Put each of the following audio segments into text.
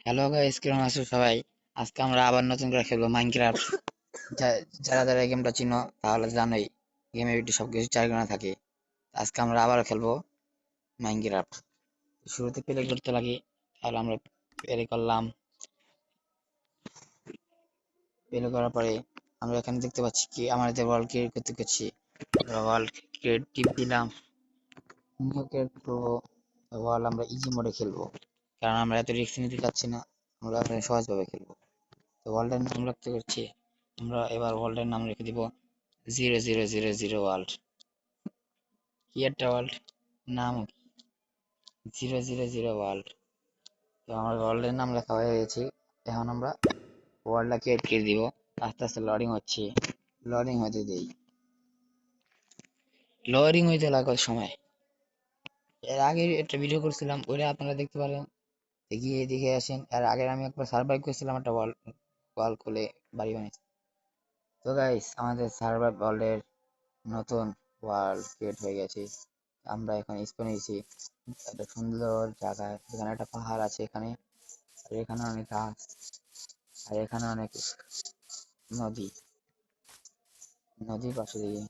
Hello guys, কেমন আছো সবাই? আজকে আমরা আবার নতুন করে খেলবো মাইনক্রাফট। যারা যারা এই গেমটা চিনো তাহলে জানোই গেমের ভিতরে সবকিছু চারকোনা থাকে। আজকে আমরা আবারও খেলবো মাইনক্রাফট। শুরুতে প্লে করতে লাগে, তাহলে আমরা প্লে করলাম। প্লে করার পরে আমরা এখানে দেখতে পাচ্ছি কি আমাদের ওয়ার্ল্ড ক্রিয়েট করতে করছি। ওয়ার্ল্ড ক্রিয়েট টিপ দিলাম, নিউ ক্রিয়েট করবো। ওয়ার্ল্ড আমরা ইজি মোডে খেলবো, কারণ আমরা এত রিস্ক নিতে চাচ্ছি না, আমরা সহজভাবে খেলবো। তো ওয়ার্ল্ডের নাম রাখতে করছি, আমরা এবার ওয়ার্ল্ডের নাম রেখে দিব 0000 ওয়ার্ল্ড। কি একটা ওয়ার্ল্ড, নাম 000 ওয়ার্ল্ড। তো আমার ওয়ার্ল্ডের নাম লেখা হয়ে গেছে। এখন আমরা ওয়ার্ল্ডটা ক্রিয়েট করে দিব। আস্তে আস্তে লোডিং হচ্ছে, লোডিং হতে দেই। লোডিং হইতে লাগার সময় এর আগে একটা ভিডিও করছিলাম, ওইটা আপনারা দেখতে পারেন, গিয়ে দেখে আসেন। এর আগে আমি একবার সার্ভাইভ করছিলাম, একটা ওয়াল ওয়াল খুলে বাড়ি বানিয়েছি। তো গাইস, আমাদের সার্ভাইভ ওয়ার্ল্ডের নতুন ওয়ার্ল্ড ক্রিয়েট হয়ে গেছে। আমরা এখন স্পনে এসেছি একটা সুন্দর জায়গায়, এখানে একটা পাহাড় আছে এখানে, আর এখানে অনেক গাছ, আর এখানে অনেক নদী, নদীর পাশে দিয়ে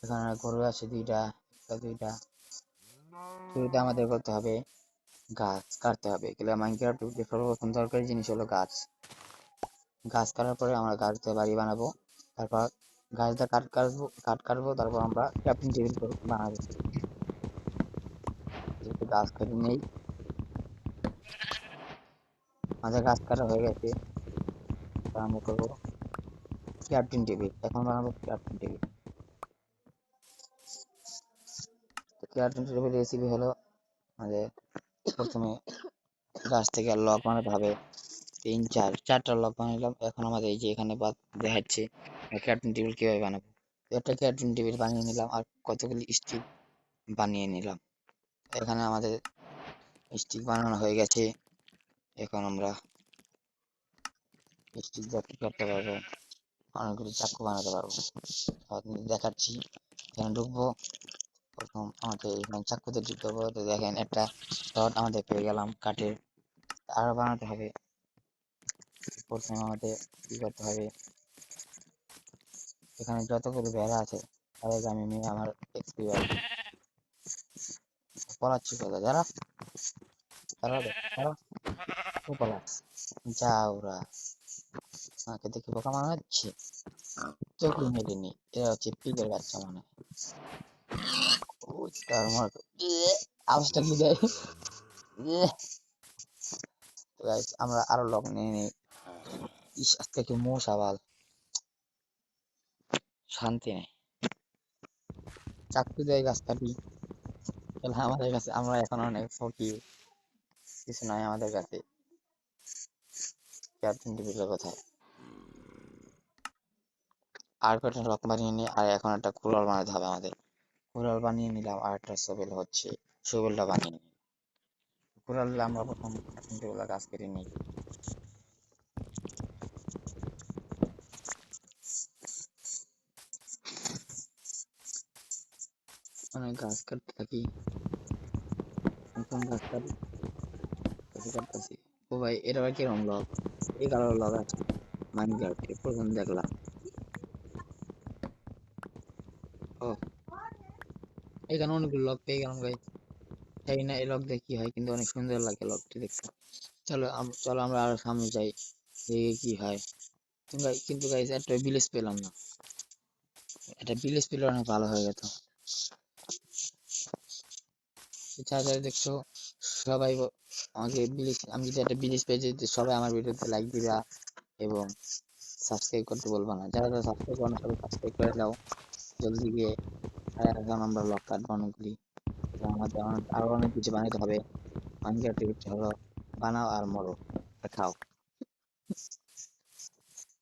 এখানে অনেক গরু আছে দুইটা, একটা দুইটা। শুরুতে আমাদের করতে হবে গাছ কাটতে হবে, এগুলো মাইনক্রাফট সর্বপ্রথম দরকারি জিনিস হলো গাছ। গাছ কাটার পরে আমরা গাছ দিয়ে বাড়ি বানাবো। তারপর গাছ দিয়ে কাঠ কাটবো, তারপর আমরা ক্রাফটিং টেবিল বানাবো। যেহেতু গাছ কেটে নেই, আমাদের গাছ কাটা হয়ে গেছে, তারপর আমরা করবো ক্রাফটিং টেবিল। এখন বানাবো ক্রাফটিং টেবিল। তো ক্রাফটিং টেবিল রেসিপি হলো আমাদের প্রথমে গাছ থেকে লক বানাতে হবে। চারটা লক বানালাম। এখন আমাদের এই যে এখানে দেখাচ্ছে ক্রাফটিং টেবিল কিভাবে বানাবো। তো একটা ক্রাফটিং টেবিল বানিয়ে নিলাম, আর কতগুলি স্টিক বানিয়ে নিলাম। এখানে আমাদের স্টিক বানানো হয়ে গেছে। এখন আমরা স্টিক দিয়ে কি করতে পারবো, অনেকগুলি চাকু বানাতে পারবো। আপনাদের দেখাচ্ছি, এখানে ঢুকবো। প্রথম আমাদের এখানে চাকুতে ঢুকতে হবে। তো দেখেন একটা রড আমাদের পেয়ে গেলাম কাঠের। আরো বানাতে হবে। প্রথমে আমাদের কি করতে হবে, এখানে যতগুলো বেড়া আছে তাদেরকে আমি নিয়ে আমার এক্সপি বাড়বো। পলাচ্ছি কোথায়, যারা তারা তারা পলাশ যা ওরা আমাকে দেখে বোকা মনে হচ্ছে, চোখই মেলেনি। এরা হচ্ছে পিগের বাচ্চা মনে হয়। ওই তার মনে আওয়াজটা কি দেয়। গাইস, আমরা আরো লক নিয়ে নিই। ইস, আজকে কি মশা বাল, শান্তি নেই। চাকরি দেয় গাছ কাটি, তাহলে আমাদের কাছে আমরা এখন অনেক ফকির, কিছু নাই আমাদের কাছে। ক্যাপ্টেন টেবিলের কোথায়, আর কটা লক বানিয়ে নিই। আর এখন একটা কুড়াল বানাতে হবে আমাদের। কুড়াল বানিয়ে নিলাম, আর একটা সবেল হচ্ছে, সবেলটা বানিয়ে নিই। কুড়াল দিয়ে আমরা প্রথম ক্যাপ্টেন টেবিলের গাছ কেটে নিই। অনেক গাছ কাটতে থাকি, নতুন গাছ কাটতেছি। ও ভাই, এটা আবার কিরকম লক, এই কালার লক আছে মাইনক্রাফটে প্রথম দেখলাম। ও, এখানে অনেকগুলো লক পেয়ে গেলাম ভাই। জানি না এই লক দিয়ে কি হয়, কিন্তু অনেক সুন্দর লাগে লকটি দেখতে। চলো আমরা আরো সামনে যাই, দেখি কি হয়। কিন্তু গাইস, একটা ভিলেজ পেলাম না। একটা ভিলেজ পেলে অনেক ভালো হয়ে যেত। এছাড়া দেখছো সবাই আমাকে ভিলেজ, আমি যদি একটা ভিলেজ পেয়ে যেতে, সবাই আমার ভিডিওতে লাইক দিবা এবং সাবস্ক্রাইব করতে বলবা না। যারা যারা সাবস্ক্রাইব করো না, সবাই সাবস্ক্রাইব করে দাও জলদি গিয়ে। আর এখন আমরা লক কাটবো অনেকগুলি। তো আমাদের আরো অনেক কিছু বানাতে হবে। মাইনক্রাফট টিভিতে হলো বানাও আর মরো আর খাও,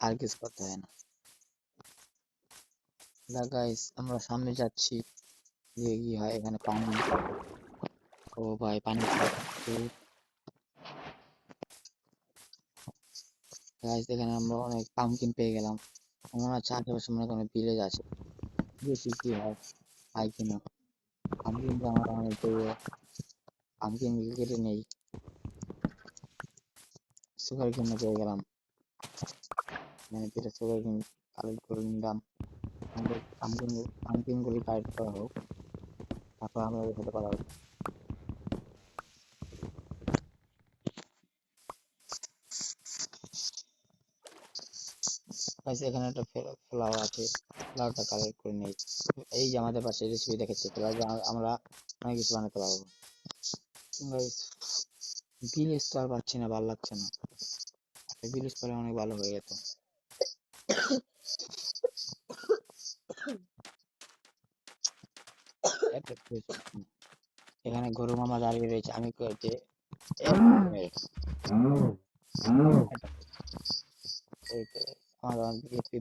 আর কিছু করতে হয় না। গাইস, আমরা সামনে যাচ্ছি, দিয়ে কি হয় এখানে পানি। ও ভাই, পানি খাচ্ছে। গাইস, এখানে আমরা অনেক পামকিন পেয়ে গেলাম। মনে হচ্ছে আশেপাশে মনে হয় কোনো ভিলেজ আছে। দেখি কি হয়, পাই কিনা। পামকিন তো আমার অনেক প্রিয়, পামকিন কেটে নেই। সুগার কিনে পেয়ে গেলাম, মানে যেটা সুগার কিন কালেক্ট করে নিলাম। আমাদের পাম্পকিন গুলি কালেক্ট করা হোক, তারপর আমরা ওর সাথে কথা বলবো। Guys, এখানে একটা ফ্লাওয়ার আছে, ফ্লাওয়ারটা কালেক্ট করে নেই। এই যে আমাদের পাশে রেসিপি দেখাচ্ছে, ফ্লাওয়ার আমরা অনেক কিছু বানাতে পারবো। গাইস, ভিলেজ তো আর পাচ্ছি না, ভালো লাগছে না। ভিলেজ পরে অনেক ভালো হয়ে যেত। একটা village পাচ্ছি না। এখানে গরু মামা দাঁড়িয়ে রয়েছে, আমি কয়েছে আমার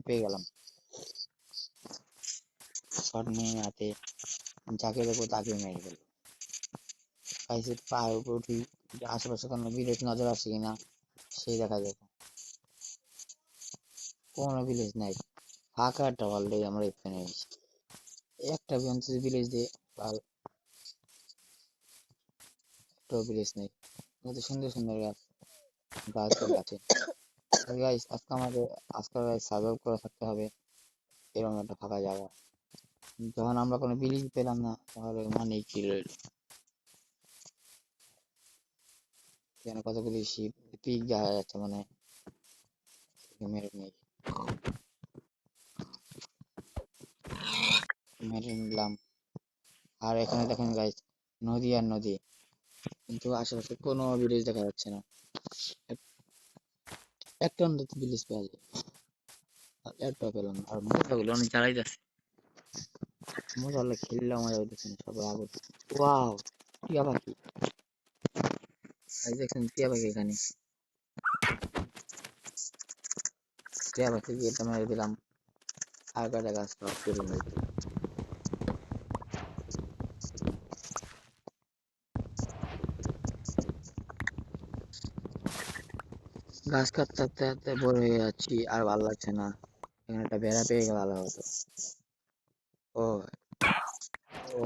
পেয়ে গেলাম শট নিয়ে হাতে, যাকে দেখবো তাকে মেরে ফেলবো। গাইস, পাহাড়ের উপর উঠি, যে আশেপাশে কোনো ভিলেজ নজর আসে কিনা সেই দেখা যাবে। কোনো ভিলেজ নাই, ফাঁকা একটা অলরেডি আমরা এখানে এসেছি। একটা ভিলেজ দিয়ে আর একটা ভিলেজ নেই। কত সুন্দর সুন্দর গাছ আছে। গাইস, আজকে সার্ভাইভ করে থাকতে হবে এরকম একটা ফাঁকা জায়গা। যখন আমরা কোনো ভিলেজ পেলাম না, তাহলে মানে কি রইল? যেন কতগুলি শিপ পিক দেখা যাচ্ছে, মানে মেরে নেই, মেরে নিলাম। আর এখানে দেখেন গাইস, নদী আর নদী, কিন্তু আশেপাশে কোনো ভিলেজ দেখা যাচ্ছে না। একটা অন্তত ভিলেজ পাওয়া যায়, আর একটা পেলাম না। আর মজাগুলো অনেক জ্বালাই যাচ্ছে, মজা হলে খেললেও মজা হইতেছে না, সবাই আগুন। ওয়াও, টিয়া পাখি! এই দেখছেন টিয়া পাখি এখানে, টিয়া পাখি এটা মেরে দিলাম। আর কয়টা গাছ সব কেটে মেরে দিলাম। গাছ কাটতে কাটতে কাটতে বড় হয়ে যাচ্ছি, আর ভালো লাগছে না। এখানে একটা বেড়া পেয়ে গেলে ভালো হতো। ও ও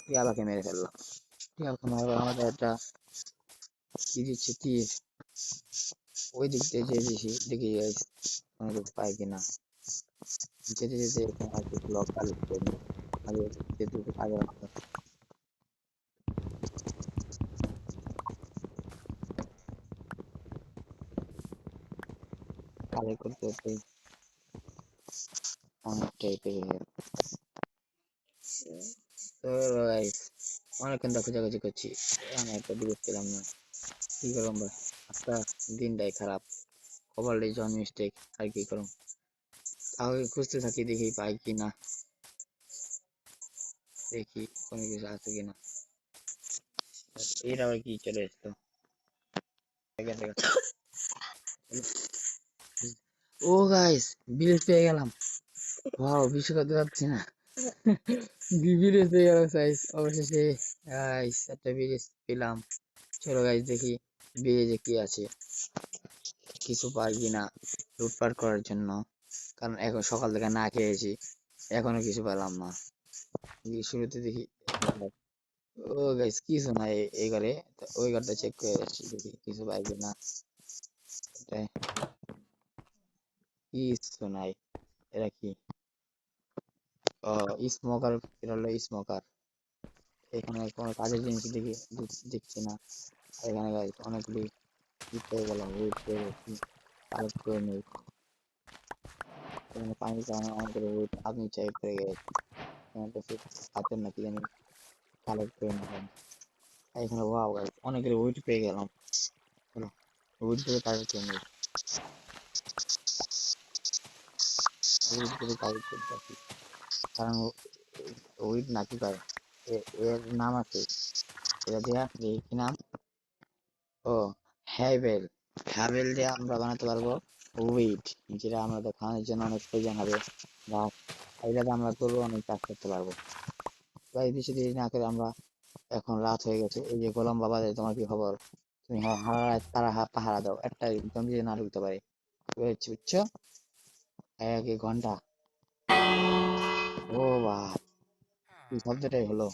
টিয়া পাখি মেরে ফেললাম। টিয়া পাখি মারবার আমাদের একটা কি দিচ্ছে তীর, ওই দিক দিয়ে যে দেখি guys, কোনো কিছু পাই কিনা। যেতে যেতে এখানে আর কিছু ব্লক কালেক্ট করে নিই, আগে যেতে যেতে আগে রাখতে কালেক্ট করতে করতে অনেকটাই পেয়ে গেল। তো গাইস, অনেকক্ষণ ধরে খোঁজাখুঁজি করছি, আমি একটা বিরোধ পেলাম না। কি করলাম ভাই, আজকে দিনটাই খারাপ, ওভারলি জন মিস্টেক, আর কি করুম। তাহলে খুঁজতে থাকি, দেখি পাই কিনা, দেখি কোনো কিছু আছে কিনা। এর আবার কি চলে এসতো, দেখা দেখা। ও গাইস, বিলেজ পেয়ে গেলাম। ওয়াও, বিশ্বাস করতে পারছি না, বিলেজ পেয়ে গেলাম গাইস অবশেষে। গাইস, একটা বিলেজ পেলাম। চলো গাইস দেখি বিলেজে কি আছে, কিছু পাই কিনা লুটপাট করার জন্য, কারণ এখন সকাল থেকে না খেয়েছি, এখনো কিছু পেলাম না। শুরুতে দেখি, ও গাইস কিছু নাই এই ঘরে, তো ওই ঘরটা চেক করে যাচ্ছি, দেখি কিছু পাই কিনা। এটাই, কিছু নাই। এরা কি? ও, স্মোকার, এটা হলো স্মোকার। এখানে কোনো কাজের জিনিস দেখছি না। আর এখানে গাইস অনেকগুলি কি পেয়ে গেলাম, ওয়েট পেয়ে গেছি, কালেক্ট করে নেই। এখানে পানির কারণে অনেকগুলো ওয়েট আপনি চাই পেয়ে গেছে, এখানে একটা হাতের নাকি জানি কালেক্ট করে নিলাম। আর এখানে ওয়াও গাইস, অনেকগুলো ওয়েট পেয়ে গেলাম। চলো ওয়েট গুলো কালেক্ট করে নেই, ওয়েট গুলো কালেক্ট করতে আসি, কারণ ওয়েট নাকি পায়, এর নাম আছে, এটা দেয়া কি নাম, ও হ্যাভেল। হ্যাভেল দিয়ে আমরা বানাতে পারবো উইড, যেটা আমাদের খাওয়ানোর জন্য অনেক প্রয়োজন হবে। গাছ, এটাতে আমরা গরু অনেক চাষ করতে পারবো। তাই বেশি দেরি না করে আমরা, এখন রাত হয়ে গেছে, এই যে গোলাম বাবা, তোমার কি খবর? তুমি তারা পাহারা দাও, একটা জমি না ঢুকতে পারে, বুঝছো? এক এক ঘন্টা। ও ভাই, এই শব্দটাই হলো,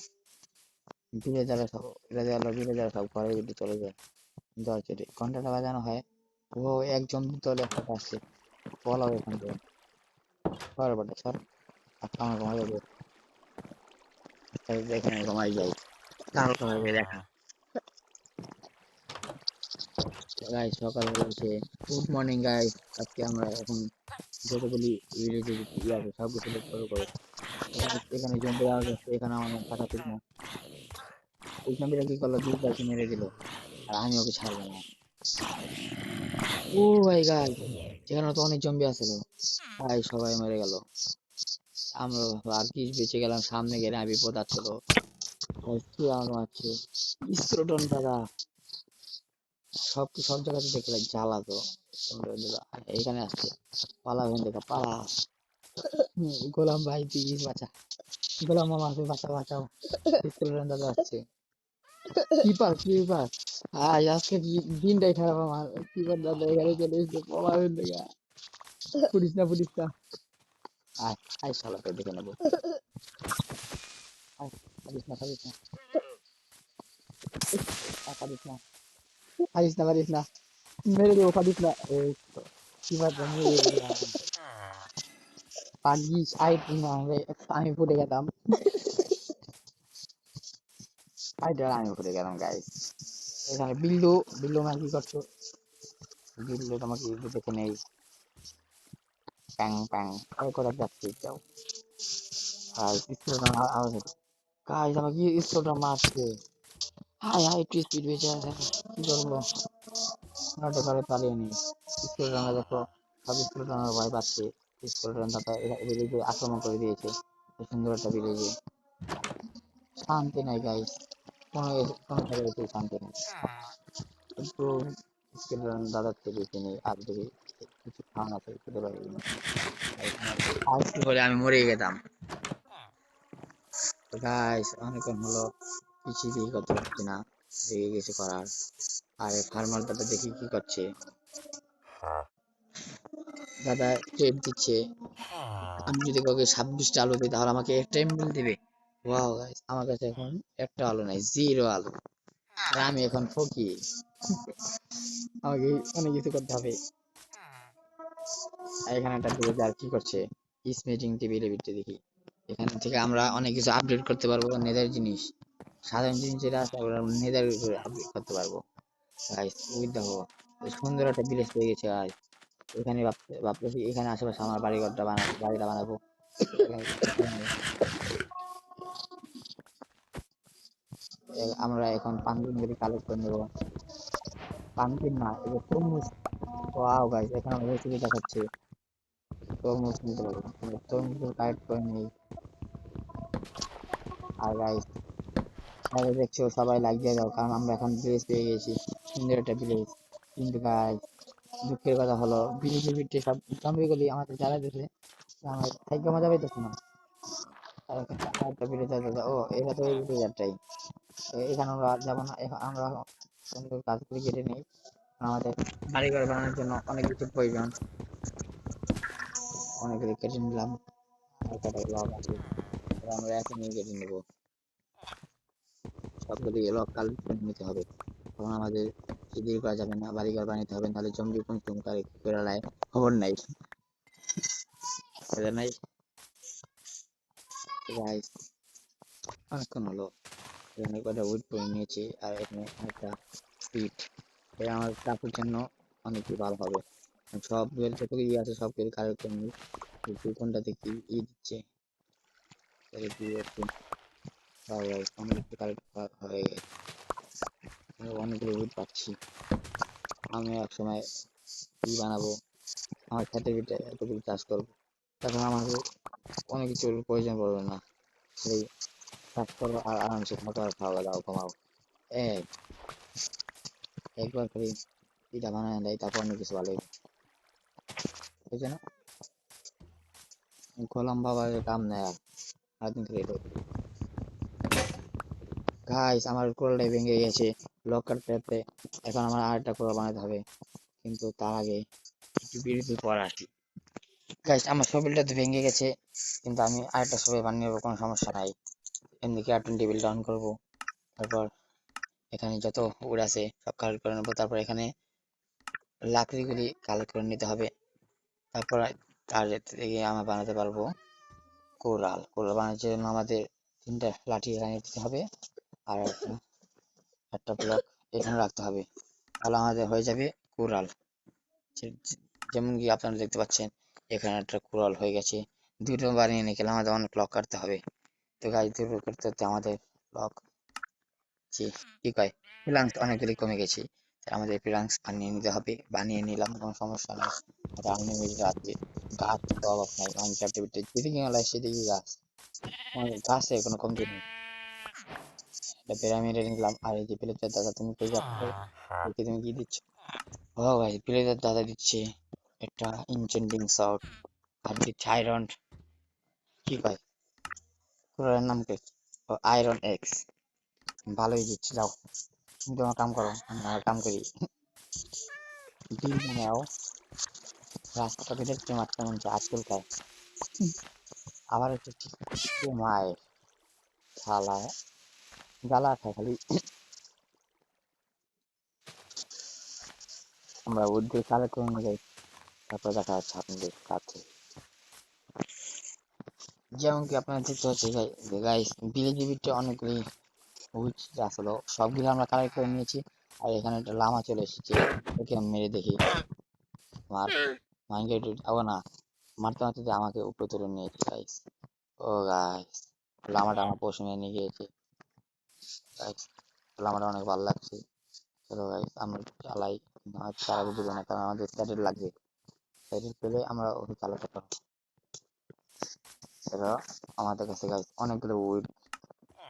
বিলে যারা সব, এটা গেল বিলে যারা সব ঘরের ভিতরে চলে যায়, দরজাটি ঘন্টাটা বাজানো হয়, ও একজন দল একসাথে আসছে, বলাও এখান থেকে সর বেটা সর, আজকে আমার ঘুমাই যাবে, এখানে ঘুমাই যাই, কাল ঘুমাই দেখা। গাইস সকাল হয়ে গেছে, গুড মর্নিং গাইস। আজকে আমরা এখন যতগুলি ভিলেজে ইয়ে আছে সব কিছু ফলো করো। এখানে এখানে জম্বির আওয়াজ আসছে, এখানে আমার থাকা ঠিক না। এই জম্বিটা কি করলো, দুই পাশে মেরে দিল, আর আমি ওকে ছাড়বো না। ও ভাই গাইস, এখানে তো অনেক জম্বি আছিল ভাই, সবাই মরে গেল। আমরা আর কি বেঁচে গেলাম, সামনে গেলে আমি বিপদ আসছিল। কি আমার মারছে স্ক্রুটন দাদা, সব সব জায়গাতে দেখলে জ্বালা তো। এইখানে আসছে, পালা ভেন দেখা পালা। গোলাম ভাই প্লিজ বাঁচা, গোলাম মামা আছে, বাঁচা বাঁচাও, স্ক্রুটন দাদা আসছে। কিপার কিপার, আজকে দিনটাই খারাপ আমার। কিপার দাদা এখানে চলে এসেছে, পালা ভেন দেখা, পুলিশ না পুলিশ না। আয় আয় শালাকে দেখে নেবো, আয়, পারিস না পারিস না, পারিস না পারিস না পারিস না, মেরে দেবো, পারিস না। এই তো কিপার মেরে দিলাম, পাগি সাইড না রে, আমি ফুটে গেলাম, সাইডে আমি ফুটে গেলাম গাইস। এখানে বিল্লু, বিল্লু মা কি করছো, বিল্লু তোমাকে একটু দেখে নেই। প্যাং প্যাং, আর কোথায় যাচ্ছি যাও। আর স্কুলটা আওয়াজ হতো, গাইস আমাকে স্কুলটা মারছে। হাই হাই একটু স্পিড বেঁচে আছে, কি করবো, ওটা করে পালিয়ে নি। স্কুল রান্না দেখো, সব স্কুল রান্নার ভয় পাচ্ছে। স্কুল রান্না ভিলেজে আক্রমণ করে দিয়েছে, এই সুন্দর একটা ভিলেজে শান্তি নাই গাইস, কোনো কোনো জায়গায় শান্তি নেই। একটু স্কুল রান্না দাদার থেকে কিনে আর যদি কিছু খাওয়ানো আছে খেতে পারি না। আর একটু হলে আমি মরে যেতাম। তো গাইস অনেকক্ষণ হলো, কিছুই করতে পারছি না, লেগে গেছে করার। আর ফার্মার দাদা দেখি কি করছে, দাদা ট্রেড দিচ্ছে। আমি যদি কাউকে 26টা আলু দিই তাহলে আমাকে একটা এমএল দিবে। ওয়াও গাইস, আমার কাছে এখন একটা আলু নাই, জিরো আলু, আর আমি এখন ফকির, আমাকে অনেক কিছু করতে হবে। আর এখানে একটা ভিলেজ আর কি করছে, স্মেজিং টিভি রেবিটে দেখি, এখান থেকে আমরা অনেক কিছু আপডেট করতে পারবো, নেদার জিনিস, সাধারণ জিনিস যেটা আছে আমরা নেদার আপডেট করতে পারবো। গাইস ওই দেখো, সুন্দর একটা ভিলেজ পেয়ে গেছে গাইস। এখানে ভাবতেছি এখানে আশেপাশে আমার বাড়িঘরটা বানাবো, বাড়িটা বানাবো। আমরা এখন পাম্পকিন গুলি কালেক্ট করে নেবো, পাম্পকিন না এটা তরমুজ। ওয়াও গাইস, এখানে আমার রেসিপি দেখাচ্ছে, তরমুজ নিতে পারবো, তরমুজ কালেক্ট করে নেই। আর গাইস সবাই দেখছো, সবাই লাইক দিয়ে দাও, কারণ আমরা এখন ভিলেজ পেয়ে গেছি, সুন্দর একটা ভিলেজ। কিন্তু গাইস দুঃখের কথা হলো, ভিলেজের ভিতরে সব জম্বিগুলি আমাদের জ্বালা দিতে, আমার থাইকা মজা পাইতেছি না। আর একটা ভিলেজ আছে, ও এটা তো ওই ভিলেজারটাই। এখানে আমরা যাবো না, আমরা সুন্দর গাছগুলি কেটে নিই, আমাদের বাড়িঘর বানানোর জন্য অনেক কিছু প্রয়োজন, অনেকগুলি কেটে নিলাম। আর কটা লগ আছে, আমরা এখনই কেটে নেবো, সবগুলি লগ কালেক্ট করে নিতে হবে, তখন আমাদের দেরি করা যাবে না, বাড়িঘর বানাতে হবে, তাহলে জম্বি কোন করে লাই খবর নাই, খবর নাই। গাইস অনেকক্ষণ হলো, এখানে কটা উইট করে নিয়েছি, আর এখানে একটা স্পিড, এটা আমার চাকুর জন্য অনেকই ভালো হবে। সব যত ইয়ে আছে সব কিছু কালেক্ট করে নিই, কোনটাতে কি ই দিচ্ছে, তাহলে কি একটু অনেক কিছু কালেক্ট হয়ে গেছে, অনেকগুলো উইট পাচ্ছি। আমি এক সময় ই বানাবো, আমার খেতে পিঠে এতগুলো চাষ করবো, তখন আমার অনেক কিছুর প্রয়োজন পড়বে না, খালি চাষ করবো আর আরামসে থাকো আর খাওয়া দাওয়া কমাও। এক একবার খালি পিঠা বানায় দেয়, তারপর অনেক কিছু ভালো হয়েছে না। গোলাম বাবার কাম নেই আর, সারাদিন খালি এটা। গাইস আমার কোরালটাই ভেঙে গেছে লকার ট্র্যাপে, এখন আমার আরেকটা কোরা বানাতে হবে, কিন্তু তার আগে একটু বিরতির পর আসি। গাইস আমার শরীরটা তো ভেঙে গেছে, কিন্তু আমি আরেকটা সবাই বানিয়ে নেবো, কোনো সমস্যা নাই। এমনি ক্রাফটিং টেবিল ডাউন করবো, তারপর এখানে যত উড আছে সব কালেক্ট করে নেবো, তারপর এখানে লাকড়িগুলি কালেক্ট করে নিতে হবে। তারপর তার থেকে আমরা বানাতে পারবো কোরাল। কোরাল বানানোর জন্য আমাদের 3টা লাঠি এখানে দিতে হবে, আর একটা ব্লক এখানে রাখতে হবে। তাহলে আমাদের হয়ে যাবে কোরাল। যেমন কি আপনারা দেখতে পাচ্ছেন, এখানে একটা কোরাল হয়ে গেছে। দুটো বানিয়ে নিয়ে গেলে আমাদের অনেক ব্লক কাটতে হবে। তো গাছ দুটো করতে করতে আমাদের ব্লক কি কয় প্লাঙ্কস অনেকগুলি কমে গেছে। তাই আমাদের প্লাঙ্কস বানিয়ে নিতে হবে। বানিয়ে নিলাম, কোনো সমস্যা নেই। এটা আনলিমিটেড আছে, গাছ তো অভাব নাই মাইনক্রাফটের ভিতরে, যেদিকে গেলে সেদিকে গাছ, গাছের কোনো কমতি নেই। এটা পিরামিডে নিলাম। আর এই যে প্লেটের দাদা, তুমি কই যাচ্ছ? দেখি তুমি কি দিচ্ছ? ও ভাই, প্লেটের দাদা দিচ্ছে একটা ইনচেন্ডিং শট, আর দিচ্ছে আয়রন, কি কয় পুরো নাম কি, আয়রন এক্স। ভালোই দিচ্ছে, যাও তুমি তোমার কাম করো, আমি আমার কাম করি। ডিল বানাও। রাস্তাটা বেরোচ্ছে মাঝে মধ্যে আজকাল খায়, আবার একটু মায়ের শালা জ্বালা খায় খালি। আমরা উদ্যোগ কালেক্ট করে নিয়ে যাই, তারপর দেখা যাচ্ছে আপনাদের কাছে। যেমন কি আপনারা দেখতে হচ্ছে গাইস, ভিলেজ বিটে অনেকগুলি উইচ আসলো, সবগুলো আমরা কালেক্ট করে নিয়েছি। আর এখানে একটা লামা চলে এসেছে, ওকে আমি মেরে দেখি। আমার মাইন্ডেড ও না, মারতে মারতে যে আমাকে উপরে তুলে নিয়েছে গাইস। ও গাইস, লামাটা আমার পশমে নিয়ে গিয়েছে গাইস। লামাটা অনেক ভালো লাগছে। চলো গাইস আমরা চালাই, চালাতে দেবে না কারণ আমাদের স্যাটেল লাগবে। স্যাটেল পেলে আমরা ওকে চালাতে পারবো। এরা আমাদের কাছে গাইস অনেকগুলো উইড,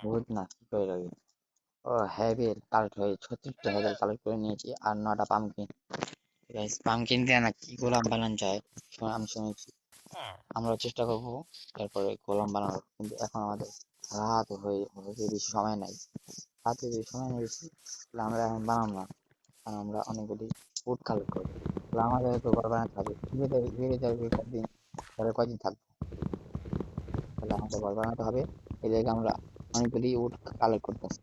উইড না কি করে লাগে, ও হ্যাভের কালেক্ট হয়ে 36টা হ্যাভের কালেক্ট করে নিয়েছি, আর 9টা পামকিন। গাইস পামকিন দিয়ে না কি গোলাম বানানো যায় আমি শুনেছি। আমরা চেষ্টা করবো এরপরে গোলাম বানানোর, কিন্তু এখন আমাদের রাত হয়ে বেশি সময় নাই। হাতে বেশি সময় নেই বেশি, তাহলে আমরা এখন বানাবো না, কারণ আমরা অনেকগুলি উড কালেক্ট করবো। তাহলে আমাদের তো ঘর বানাতে হবে, ধীরে যাবে কদিন, তাহলে কয়দিন থাকবো, তাহলে আমাদের ঘর বানাতে হবে। এই জায়গায় আমরা অনেকগুলি উড কালেক্ট করতেছি।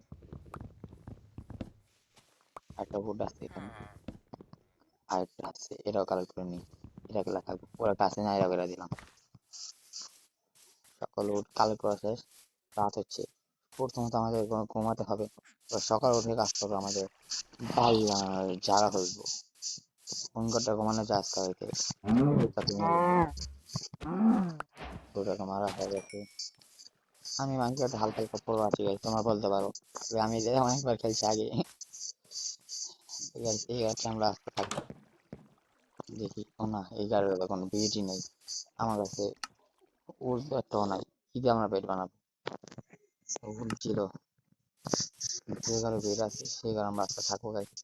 একটা উড আছে এখানে, আরেকটা আছে, এটাও কালেক্ট করে নিই। এটা কেলা থাকবে, ওরা কাছে না, এরা করে দিলাম। সকল উড কালেক্ট করা শেষ, রাত হচ্ছে। প্রথমত আমাদের ঘুমাতে হবে, সকাল উঠে কাজ করবো আমাদের বাড়ি বানানোর জায়গা হইব। কোন ঘরটা ঘুমানো যায় আজকে হইতে দুটাকে মারা হয়ে গেছে। আমি মাইনক্রাফটে হালকা হালকা প্রো আছি guys, তোমরা বলতে পারো, তবে আমি যে অনেকবার খেলছি আগে। এই গাছটা আমরা আসতে থাকবো, দেখি। ও না, এই গাড়ির কোনো বিউটি নেই আমার কাছে, ওর একটাও নাই। কি দিয়ে আমরা পেট বানাবো? ওগুলো ছিল, যে ঘরে বেড আছে সেই ঘরে আমরা আজকে থাকবো গাইস।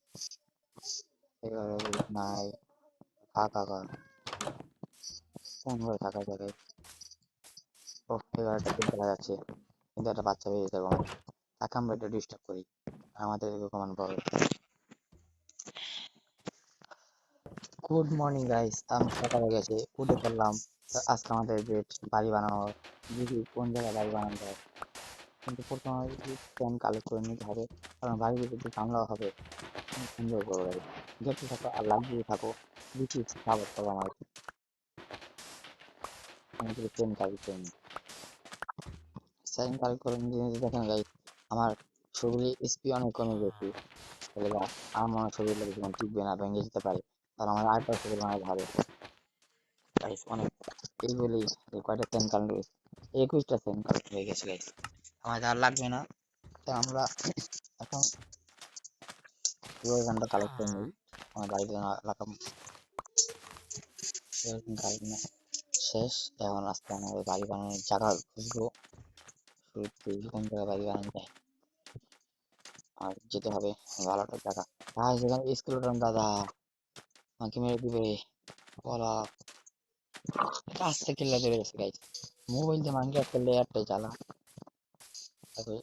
এই ঘরে বেড নাই, ফাঁকা ঘর, কোন ঘরে থাকা যাবে? ও, এই ঘরে একটা বেড দেখা যাচ্ছে, কিন্তু একটা বাচ্চা বেরিয়ে যাবো আমরা, তাকে আমরা একটু ডিস্টার্ব করি, আমাদের কমান পড়ে। গুড মর্নিং গাইস, আমি সকালে গেছি, উঠে পড়লাম। আজকে আমাদের বেড বাড়ি বানানোর, দেখি কোন জায়গায় বাড়ি বানানো যায়। কিন্তু প্রথমে স্ট্যান্ড কালেক্ট করে নিতে হবে, কারণ বাড়ির ভিতরে জানলাও হবে, সুন্দর করে বাড়ি দেখতে থাকো আর লাগিয়ে থাকো। বেশি সাপোর্ট করো আমার, আমি যদি ট্রেন কালেক্ট করে নিই। ট্রেন কালেক্ট করে নিতে নিতে দেখেন গাইস, আমার শরীরে এসপি অনেক কমে গেছে। তাহলে আমার মনে হয় শরীরটা বেশি টিকবে না, ভেঙে যেতে পারে, কারণ আমার আরেকটা শরীর অনেক ভালো গাইস অনেক। এই বলেই কয়টা সেন্ট কালেক্ট, 21টা সেন্ট কালেক্ট হয়ে গেছে গাইস, আমাদের আর লাগবে না। তো আমরা এখন ঘন্টা কালেক্ট করে নিই, আমার বাড়িতে রাখা শেষ। এখন আজকে আমাদের বাড়ি বানানোর জায়গা খুঁজবো, শুরুতে কোন জায়গায় বাড়ি বানানো যায়। আর যেতে হবে ভালো একটা জায়গা। ভাই সেখানে স্কেলেটন দাদা আমাকে মেরে দিবে, বলা কাছ থেকে কিল্লা ধরে গেছে গাইস। মোবাইল দিয়ে মাইনক্রাফট খেললে একটাই জ্বালা, তবে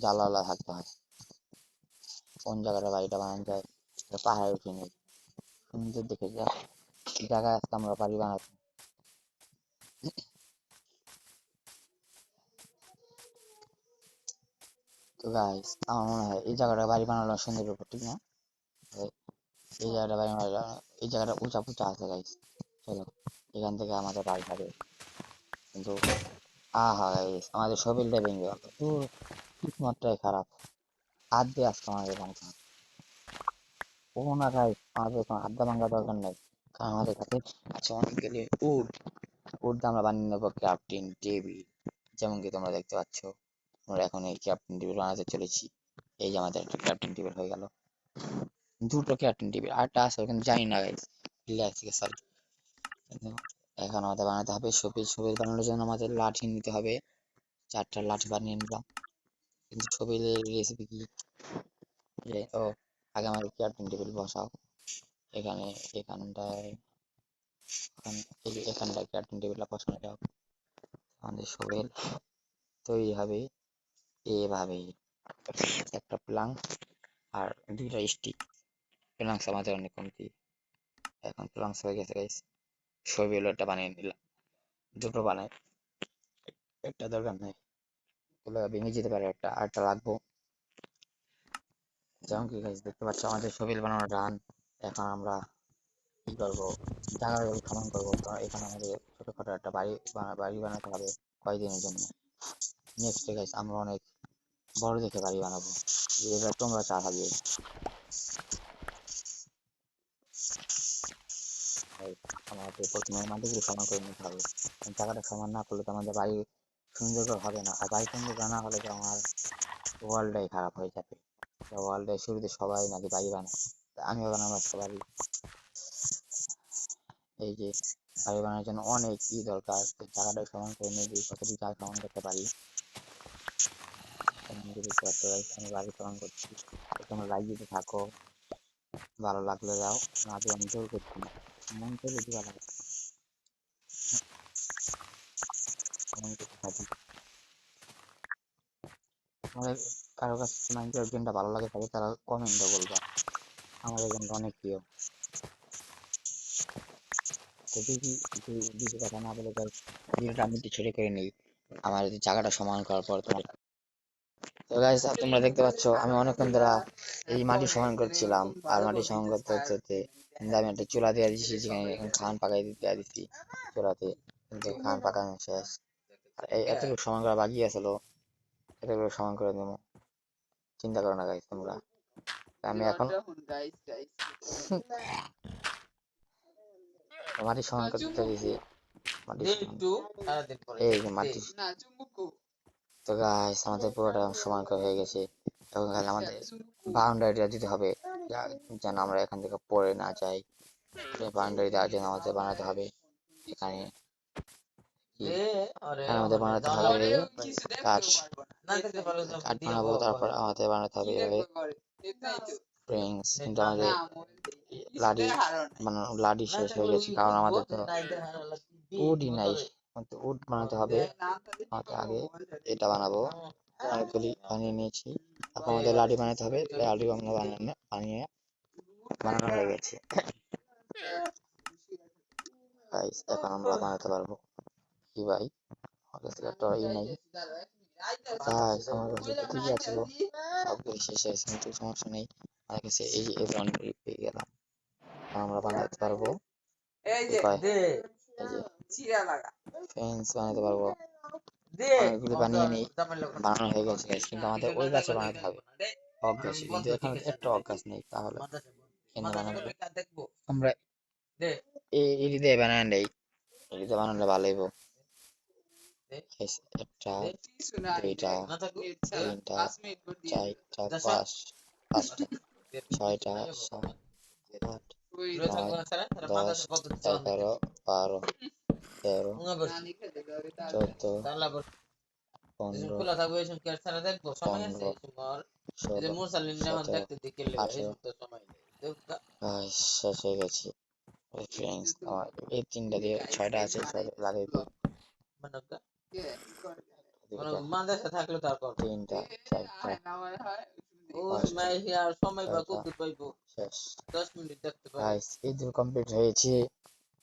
জ্বালাওয়ালা থাকতে হয়। কোন জায়গাটা বাড়িটা বানানো যায়, পাহাড়ে উঠে নেই, সুন্দর দেখে যা জায়গায় আজকে আমরা বাড়ি বানাবো। তো গাইস আমার মনে হয় এই জায়গাটা বাড়ি বানানো সুন্দর ব্যাপার, ঠিক না? এই জায়গাটা এই জায়গাটা উঁচা পুচা আছে গাইস। চলো এখান থেকে আমাদের বাড়ি হবে, কিন্তু আহা গাইস আমাদের সবিলটা ভেঙে গেল। তোর কিসমতটাই খারাপ, হাত দিয়ে আজকে আমাদের বানাতে হবে। ও না গাইস, আমাদের কোনো আড্ডা ভাঙা দরকার নেই, কারণ আমাদের কাছে আছে অনেকগুলি উড। উড দিয়ে আমরা বানিয়ে নেবো ক্রাফটিং টেবিল। যেমন কি তোমরা দেখতে পাচ্ছ, আমরা এখন এই ক্রাফটিং টেবিল বানাতে চলেছি। এই যে আমাদের একটা ক্রাফটিং টেবিল হয়ে গেল, দুটো ক্রাফটিং টেবিল, আরেকটা আছে ওখানে জানি না গাইস, ঠিক আছে। এখন আমাদের বানাতে হবে শপিল। শপিল বানানোর জন্য আমাদের লাঠি নিতে হবে, 4টা লাঠি বানিয়ে নিলাম। কিন্তু শপিলের রেসিপি কি? ও, আগে আমাদের ক্রাফটিং টেবিল বসাও এখানে, এখানটায়, এই যে এখানটায় ক্রাফটিং টেবিলটা বসানো যাও। আমাদের শপিল তৈরি হবে এভাবে, একটা প্লাঙ্ক আর 2টা স্টিক। প্লাঙ্কস আমাদের অনেক কমতি, এখন প্লাঙ্কস হয়ে গেছে গাইস। শপিল একটা বানিয়ে নিলাম, দুটো বানাই, একটা দরকার নেই, ওগুলো ভেঙে যেতে পারে, আরেকটা লাগবো। যেমন কি গাইস দেখতে পাচ্ছ আমাদের শপিল বানানো ডান। এখন আমরা কি করবো, জায়গা সমান করবো। তো এখানে আমাদের ছোটখাটো একটা বাড়ি বানাতে হবে কয়েকদিনের জন্য। নেক্সট গাইস আমরা অনেক বড় দেখে বাড়ি বানাবো, এবার তোমরা চা খাবে। আমাদের প্রথমে মাটিগুলো সমান করে নিতে হবে, জায়গাটা সমান না করলে তো আমাদের বাড়ি সুন্দর হবে না, আর বাড়ি সুন্দর না হলে তো আমার ওয়ার্ল্ডটাই খারাপ হয়ে যাবে। ওয়ার্ল্ডের শুরুতে সবাই নাকি বাড়ি বানায়, আমিও বানাবো একটা বাড়ি। এই যে বাড়ি বানানোর জন্য অনেক দরকার, জায়গাটা সমান করে নিয়ে কতটুকু জায়গা সমান করতে পারি। আমি বাড়ি সমান করছি, তোমরা লাইক দিতে থাকো, ভালো লাগলে যাও, না দিয়ে আমি জোর করছি না, মন চলে দিবা লাগে, মন করতে থাকি। তোমাদের কারো কাছে মাইনক্রাফট গেমটা ভালো লাগে থাকে তারা কমেন্টে বলবা, আমার এই গেমটা অনেক প্রিয়। তো দেখি, বেশি কথা না বলে ভিডিওটা আমি একটু ছোট করে নিই, আমার এই জায়গাটা সমান করার পর তোমার। তো গাইস তোমরা দেখতে পাচ্ছ আমি অনেকক্ষণ ধরে এই মাটি সমান করছিলাম, আর মাটি সমান করতে হতে কিন্তু আমি একটা চুলা দিয়ে দিচ্ছি, যেখানে খান পাকাই দিয়ে দিচ্ছি চুলাতে, কিন্তু খান পাকানো শেষ। আর এই এতটুকু সমান করা বাকি আছিল, এতটুকু সমান করে দেবো, চিন্তা করো না গাইস তোমরা। আমি এখন মাটি সমান করতে দিয়েছি, মাটি এই যে মাটি। তো গাইস আমাদের পুরোটা সমান করে হয়ে গেছে, এখন খালি আমাদের বাউন্ডারিটা দিতে হবে, যেন আমরা এখান থেকে পড়ে না যাই। বাউন্ডারি দেওয়ার জন্য আমাদের বানাতে হবে এখানে আমাদের বানাতে হবে কাঠ। কাঠ বানাবো, তারপর আমাদের বানাতে হবে ফ্রেঞ্চ, কিন্তু আমাদের লাডি বানানো, লাডি শেষ হয়ে গেছে, কারণ আমাদের তো উডই নাই। উড বানাতে হবে, আমাদের আগে এটা বানাবো, অনেকগুলি বানিয়ে নিয়েছি, তারপর আমাদের লাডি বানাতে হবে, লাডি আমরা বানানো হয়ে গেছে। এখন আমরা বানাতে পারবো কি ভাই, আমার কাছে একটা নাই গাইস, আমার কাছে তো ঠিকই আছে, সবগুলো শেষ হয়েছে কিন্তু সমস্যা নেই, আমার কাছে এই যে এভরন পেয়ে গেলাম, আমরা বানাতে পারবো এই যে ফেন্স বানাতে পারবো, অনেকগুলি বানিয়ে নেই, বানানো হয়ে গেছে গাইস, কিন্তু আমাদের ওই গাছে বানাতে হবে অক গাছে, কিন্তু এখানে একটা অক গাছ নেই, তাহলে কেন বানাবো আমরা এই দিয়ে বানায় নেই, এটিতে বানালে ভালো হইব। একটা, দুইটা, তিনটা, চারটা, পাঁচটা, ছয়টা, সাত, আট, নয়, 10, 11, 12, 13, 14, 15, 16, 17, 18, শেষ হয়ে গেছে। ফ্রেন্ডস আমার এই 3টা দিয়ে 6টা আছে, 6টা লাগাই দিই, 3টা, 4টা, 5টা, 6টা, শেষ। গাইস এই দূর কমপ্লিট হয়েছে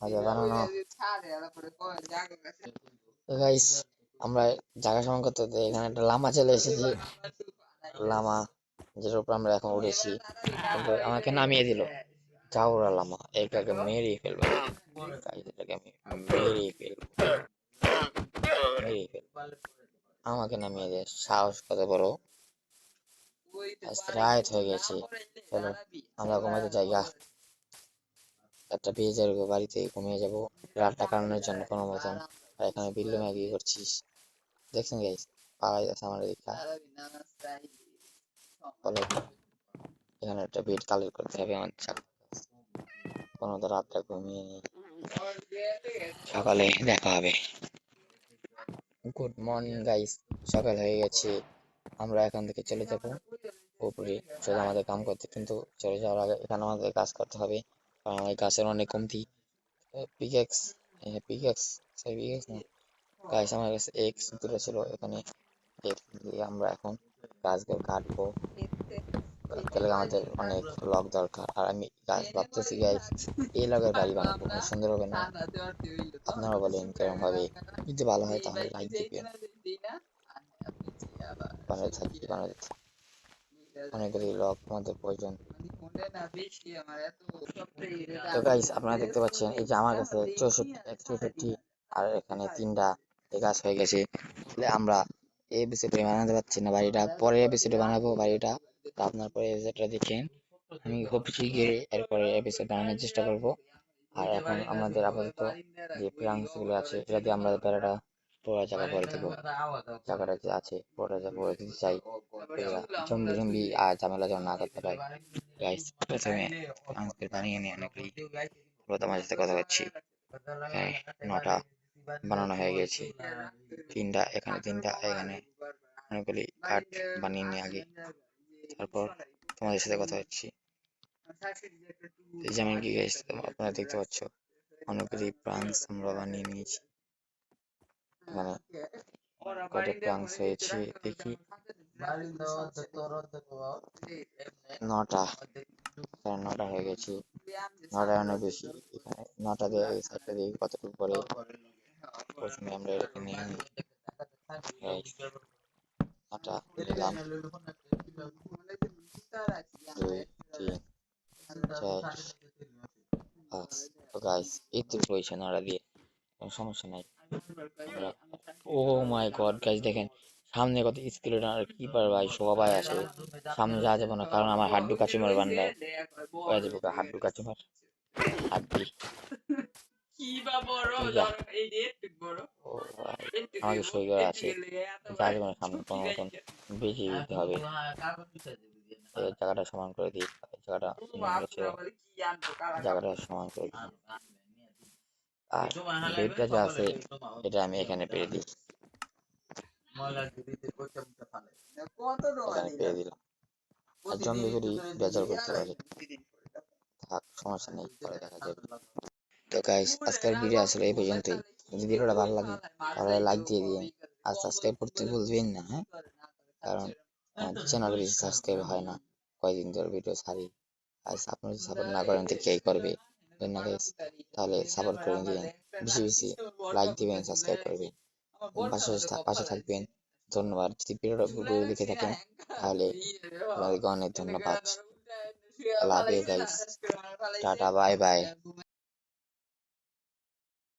আগে বানানো। তো গাইস আমরা জায়গা সমান করতে হতে এখানে একটা লামা চলে এসেছি, লামা যেটার উপর আমরা এখন উঠেছি, কিন্তু আমাকে নামিয়ে দিল। তো চাউরালাম, এটাকে মেরেই ফেলবো গাইস, এটাকে আমি মেরেই ফেলবো, মেরেই ফেলবো। আমাকে নামিয়ে দে, সাহস কত বড়! আজ রাত হয়ে গেছে, চলো আমরা ঘুমাতে যাই গা। একটা পেয়ে যাবো, বাড়িতে ঘুমিয়ে যাবো রাতটা কাটানোর জন্য কোনো মতন। আর এখানে বিল্লু ম্যাগি করছিস, দেখছেন গাইস? পাওয়া যাচ্ছে আমার দেখা, বলো এখানে একটা বেড কালেক্ট করতে হবে আমার, কোনো তো রাতটা ঘুমিয়ে নেই, সকালে দেখা হবে। গুড মর্নিং গাইস, সকাল হয়ে গেছে, আমরা এখান থেকে চলে যাবো উপরে শুধু আমাদের কাম করতে, কিন্তু চলে যাওয়ার আগে এখানে আমাদের কাজ করতে হবে, কারণ আমাদের গাছের অনেক কমতি। পিকেক্স, পিকেক্স, সরি পিকেক্স না গাইস, আমার কাছে এক্স দুটো ছিল, এখানে এক্স দিয়ে আমরা এখন গাছগুলো কাটবো, তাহলে আমাদের অনেক লক দরকার। আর আমি গাছ ভাবতেছি গাইস, এই লগের বাড়ি বানাবো, খুব সুন্দর হবে না? আপনারা বলেন কেরকম ভাবে, যদি ভালো হয় তাহলে লাইক দিবেন, বানাতে থাকি বানাতে থাকি, অনেকগুলি লক আমাদের প্রয়োজন। তো গাইস আপনারা দেখতে পাচ্ছেন এই যে আমার কাছে 64 আর এখানে 3টা গাছ হয়ে গেছে। তাহলে আমরা এই এপিসোডে বানাতে পারছি না বাড়িটা, পরের এপিসোডে বানাবো বাড়িটা। তো আপনার পরে এপিসোডটা দেখেন, আমি খুব শিগগিরই এরপরে এপিসোড বানানোর চেষ্টা করব। আর এখন আমাদের আপাতত যে প্রাংস গুলো আছে এটা দিয়ে আমরা বেড়াটা পুরো জায়গা ভরে দেবো, জায়গাটা যে আছে পুরোটা জায়গা ভরে দিতে চাই, জম্বি জম্বি আর ঝামেলা যেন না করতে পারে। গাইস প্রথমে প্রাংসকে বানিয়ে নিয়ে অনেকগুলি, আমরা তোমার সাথে কথা বলছি, হ্যাঁ 9টা বানানো হয়ে গেছে, 3টা এখানে, 3টা এখানে, অনেকগুলি কাঠ বানিয়ে নিয়ে আগে, তারপর তোমাদের সাথে কথা হচ্ছি। যেমন কি গাইস আপনারা দেখতে পাচ্ছ অনেকগুলি প্রাংস আমরা বানিয়ে নিয়েছি, এখানে কয়টা প্রাংস হয়েছে দেখি, 9টা, 9টা হয়ে গেছে, 9টা অনেক বেশি, এখানে 9টা দিয়ে এই সাইডটা দিয়ে কতটুকু পরে, প্রথমে আমরা এটাকে নিয়ে নিই, 9টা নিলাম, 2 3 4 5। তো গাইস এইটুকু হয়েছে 9টা দিয়ে, কোনো সমস্যা নাই। ও মাই গড গাইস দেখেন সামনে কত স্কেলেটন আর কিপার ভাই, সবাই আসে, সামনে যাওয়া যাবে না কারণ আমার হাড্ডু কাচিমার বান্ডার হয়ে যাবো, হাড্ডু কাচিমার হাড্ডি। ও ভাই আমাকে সই করা আছে, যাওয়া যাবে না সামনে, কোনো মতন বেশি দিতে হবে, এই জায়গাটা সমান করে দিই, জায়গাটা জায়গাটা সমান করে দিই, আর বেডটা যা আছে এটা আমি এখানে পেরে দিই, এখানে পেরে দিলাম। আর জম্বি গুলি বেজার করতে পারে, থাক সমস্যা নেই, পরে দেখা যাবে। তো গাইস আজকের ভিডিও আসলে এই পর্যন্তই, যদি ভিডিওটা ভালো লাগে তাহলে লাইক দিয়ে দিন, আর সাবস্ক্রাইব করতে ভুলবেন না, হ্যাঁ, কারণ আমাদের চ্যানেলে বেশি সাবস্ক্রাইব হয় না, কয়েকদিন ধরে ভিডিও ছাড়ি, আর আপনি যদি সাপোর্ট না করেন তো কে করবে, বুঝলেন না গাইস? তাহলে সাপোর্ট করে দিন, বেশি বেশি লাইক দিবেন, সাবস্ক্রাইব করবেন, পাশে থাকবেন। ধন্যবাদ, যদি ভিডিওটা ভিডিও দেখে থাকেন তাহলে আপনাদেরকে অনেক ধন্যবাদ। Love you guys, tata bye by.